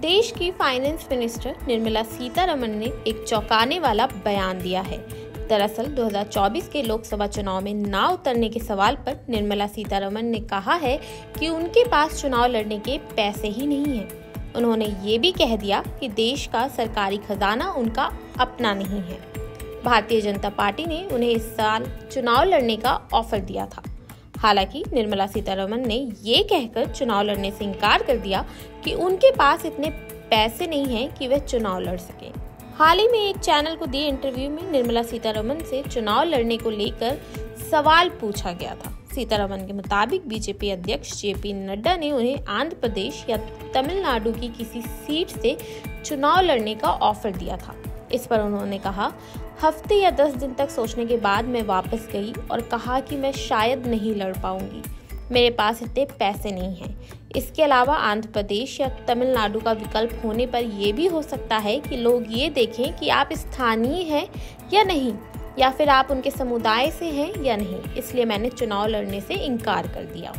देश की finance minister Nirmala Sitharaman ने एक चौंकाने वाला बयान दिया है। दरअसल 2024 के लोकसभा चुनाव में ना उतरने के सवाल पर निर्मला सीतारमण ने कहा है कि उनके पास चुनाव लड़ने के पैसे ही नहीं हैं। उन्होंने ये भी कह दिया कि देश का सरकारी खजाना उनका अपना नहीं है। भारतीय जनता पार्टी ने उन्हें इस साल चुनाव लड़ने का ऑफर दिया था। हालांकि निर्मला सीतारमण ने ये कहकर चुनाव लड़ने से इनकार कर दिया कि उनके पास इतने पैसे नहीं हैं कि वे चुनाव लड़ सकें। हाल ही में एक चैनल को दिए इंटरव्यू में निर्मला सीतारमण से चुनाव लड़ने को लेकर सवाल पूछा गया था। सीतारमण के मुताबिक बीजेपी अध्यक्ष जेपी नड्डा ने उन्हें आंध्र प्रदेश या तमिलनाडु की किसी सीट से चुनाव लड़ने का ऑफर दिया था। इस पर उन्होंने कहा, हफ्ते या 10 दिन तक सोचने के बाद मैं वापस गई और कहा कि मैं शायद नहीं लड़ पाऊंगी, मेरे पास इतने पैसे नहीं हैं। इसके अलावा आंध्र प्रदेश या तमिलनाडु का विकल्प होने पर यह भी हो सकता है कि लोग ये देखें कि आप स्थानीय हैं या नहीं, या फिर आप उनके समुदाय से हैं या नहीं, इसलिए मैंने चुनाव लड़ने से इनकार कर दिया।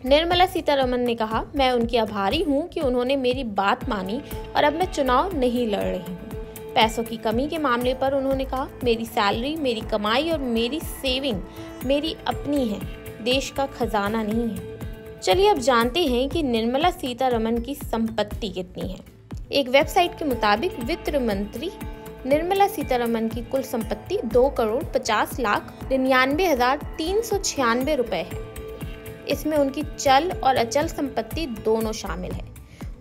निर्मला सीतारमण ने कहा, मैं उनकी आभारी हूँ कि उन्होंने मेरी बात मानी और अब मैं चुनाव नहीं लड़ रही हूँ। पैसों की कमी के मामले पर उन्होंने कहा, मेरी सैलरी, मेरी कमाई और मेरी सेविंग मेरी अपनी है, देश का खजाना नहीं है। चलिए अब जानते हैं कि निर्मला सीतारमण की संपत्ति कितनी है। एक वेबसाइट के मुताबिक वित्त मंत्री निर्मला सीतारमण की कुल संपत्ति 2,50,99,396 रुपए है। इसमें उनकी चल और अचल संपत्ति दोनों शामिल है।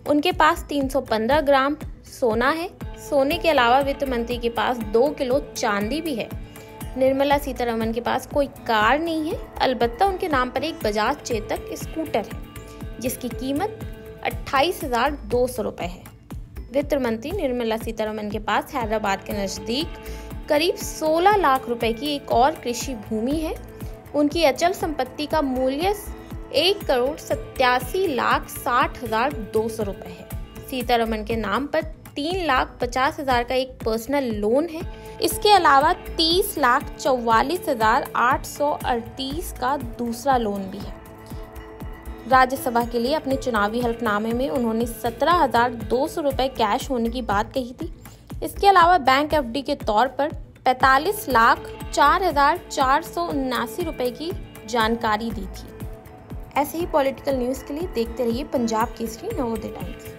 उनके पास 315 ग्राम सोना है। सोने के अलावा वित्त मंत्री के पास 2 किलो चांदी भी है। निर्मला सीतारमण के पास कोई कार नहीं है, अलबत्ता उनके नाम पर एक बजाज चेतक स्कूटर है, जिसकी कीमत 28,200 रुपए है। वित्त मंत्री निर्मला सीतारमण के पास हैदराबाद के नजदीक करीब 16 लाख रुपए की एक और कृषि भूमि है। उनकी अचल संपत्ति का मूल्य 1,87,60,200 रुपए है। सीतारमण के नाम पर 3,50,000 का एक पर्सनल लोन है। इसके अलावा 30,44,838 का दूसरा लोन भी है। राज्यसभा के लिए अपने चुनावी हलफनामे में उन्होंने 17,200 रुपए कैश होने की बात कही थी। इसके अलावा बैंक एफडी के तौर पर 45,04,479 रुपए की जानकारी दी थी। ऐसे ही पॉलिटिकल न्यूज़ के लिए देखते रहिए पंजाब केसरी नवोदय टाइम्स।